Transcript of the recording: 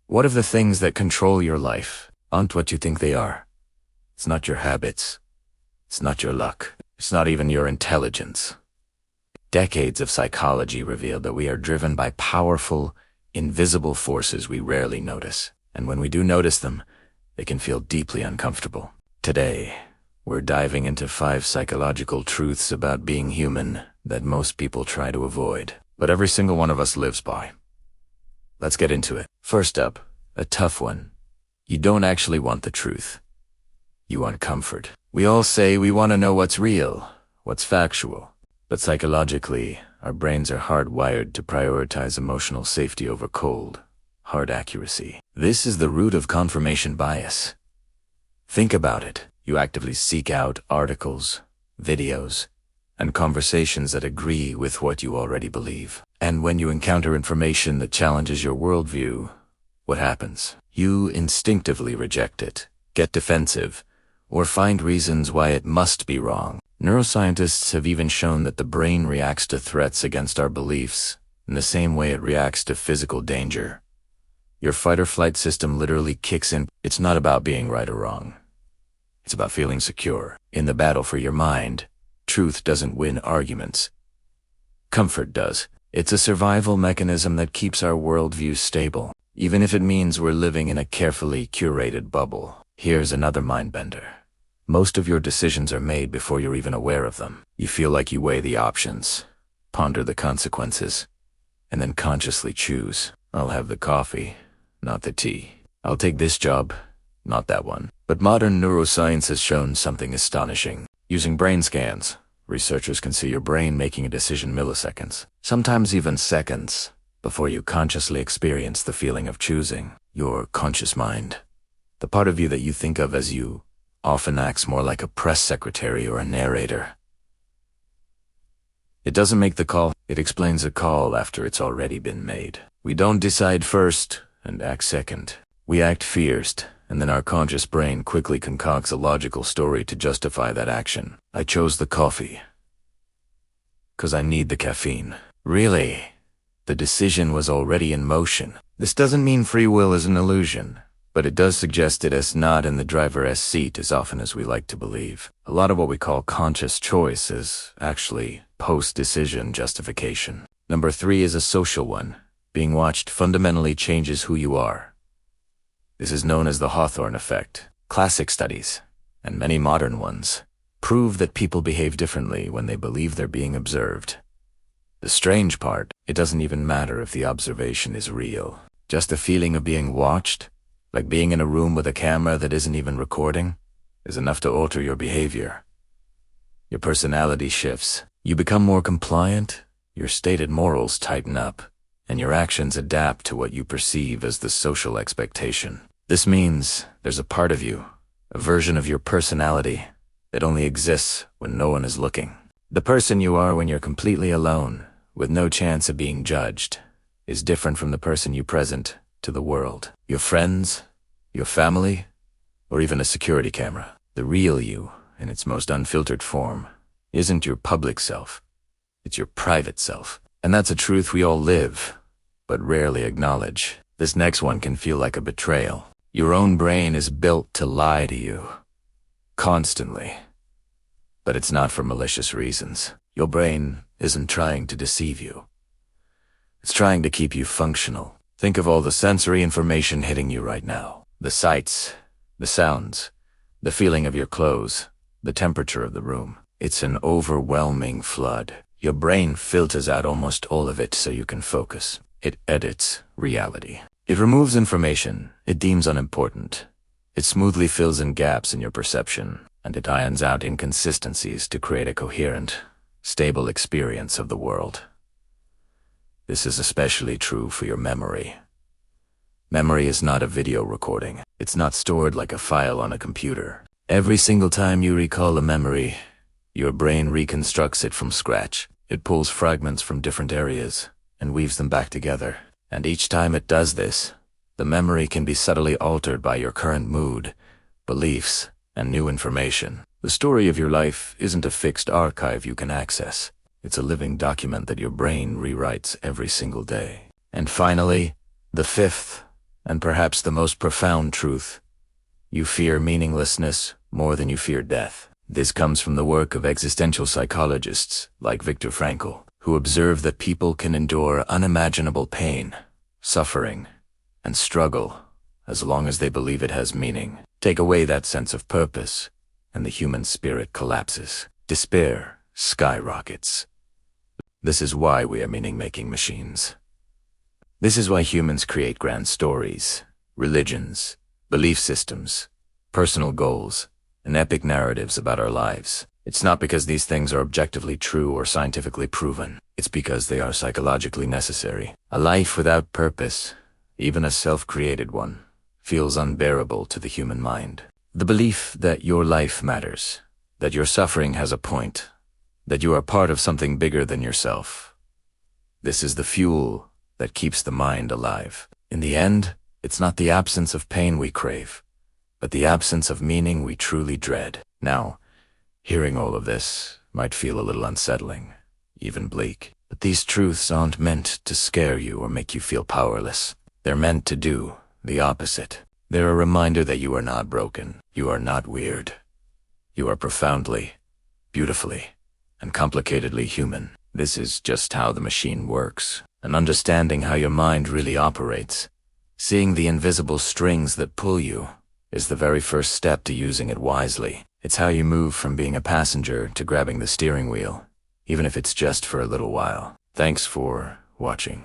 What if the things that control your life aren't what you think they are? It's not your habits. It's not your luck. It's not even your intelligence. Decades of psychology reveal that we are driven by powerful, invisible forces we rarely notice. And when we do notice them, they can feel deeply uncomfortable. Today, we're diving into 5 psychological truths about being human that most people try to avoid, but every single one of us lives by. Let's get into it. First up, a tough one. You don't actually want the truth. You want comfort. We all say we want to know what's real, what's factual. But psychologically, our brains are hardwired to prioritize emotional safety over cold, hard accuracy. This is the root of confirmation bias. Think about it. You actively seek out articles, videos, and conversations that agree with what you already believe. And when you encounter information that challenges your worldview, what happens? You instinctively reject it, get defensive, or find reasons why it must be wrong. Neuroscientists have even shown that the brain reacts to threats against our beliefs in the same way it reacts to physical danger. Your fight-or-flight system literally kicks in. It's not about being right or wrong. It's about feeling secure. In the battle for your mind, truth doesn't win arguments. Comfort does. It's a survival mechanism that keeps our worldview stable, even if it means we're living in a carefully curated bubble. Here's another mind-bender. Most of your decisions are made before you're even aware of them. You feel like you weigh the options, ponder the consequences, and then consciously choose. I'll have the coffee, not the tea. I'll take this job, not that one. But modern neuroscience has shown something astonishing. Using brain scans, researchers can see your brain making a decision milliseconds, sometimes even seconds, before you consciously experience the feeling of choosing. Your conscious mind, the part of you that you think of as you, often acts more like a press secretary or a narrator. It doesn't make the call, it explains a call after it's already been made. We don't decide first and act second. We act first, and then our conscious brain quickly concocts a logical story to justify that action. I chose the coffee 'cause I need the caffeine. Really? The decision was already in motion. This doesn't mean free will is an illusion, but it does suggest it is not in the driver's seat as often as we like to believe. A lot of what we call conscious choice is actually post-decision justification. Number 3 is a social one. Being watched fundamentally changes who you are. This is known as the Hawthorne effect. Classic studies, and many modern ones, prove that people behave differently when they believe they're being observed. The strange part, it doesn't even matter if the observation is real. Just the feeling of being watched, like being in a room with a camera that isn't even recording, is enough to alter your behavior. Your personality shifts. You become more compliant, your stated morals tighten up, and your actions adapt to what you perceive as the social expectation. This means there's a part of you, a version of your personality, that only exists when no one is looking. The person you are when you're completely alone, with no chance of being judged, is different from the person you present to the world. Your friends, your family, or even a security camera. The real you, in its most unfiltered form, isn't your public self. It's your private self. And that's a truth we all live, but rarely acknowledge. This next one can feel like a betrayal. Your own brain is built to lie to you, constantly. But it's not for malicious reasons. Your brain isn't trying to deceive you. It's trying to keep you functional. Think of all the sensory information hitting you right now. The sights, the sounds, the feeling of your clothes, the temperature of the room. It's an overwhelming flood. Your brain filters out almost all of it so you can focus. It edits reality. It removes information it deems unimportant. It smoothly fills in gaps in your perception, and it irons out inconsistencies to create a coherent, stable experience of the world. This is especially true for your memory. Memory is not a video recording. It's not stored like a file on a computer. Every single time you recall a memory, your brain reconstructs it from scratch. It pulls fragments from different areas and weaves them back together. And each time it does this, the memory can be subtly altered by your current mood, beliefs, and new information. The story of your life isn't a fixed archive you can access. It's a living document that your brain rewrites every single day. And finally, the 5th, And perhaps the most profound truth: you fear meaninglessness more than you fear death. This comes from the work of existential psychologists like Viktor Frankl, who observe that people can endure unimaginable pain, suffering, and struggle as long as they believe it has meaning. Take away that sense of purpose, and the human spirit collapses. Despair skyrockets. This is why we are meaning-making machines. This is why humans create grand stories, religions, belief systems, personal goals, and epic narratives about our lives. It's not because these things are objectively true or scientifically proven. It's because they are psychologically necessary. A life without purpose, even a self-created one, feels unbearable to the human mind. The belief that your life matters, that your suffering has a point, that you are part of something bigger than yourself. This is the fuel that keeps the mind alive. In the end, it's not the absence of pain we crave, but the absence of meaning we truly dread. Now, hearing all of this might feel a little unsettling, even bleak. But these truths aren't meant to scare you or make you feel powerless. They're meant to do the opposite. They're a reminder that you are not broken. You are not weird. You are profoundly, beautifully, and complicatedly human. This is just how the machine works. And understanding how your mind really operates, seeing the invisible strings that pull you, is the very first step to using it wisely. It's how you move from being a passenger to grabbing the steering wheel, even if it's just for a little while. Thanks for watching.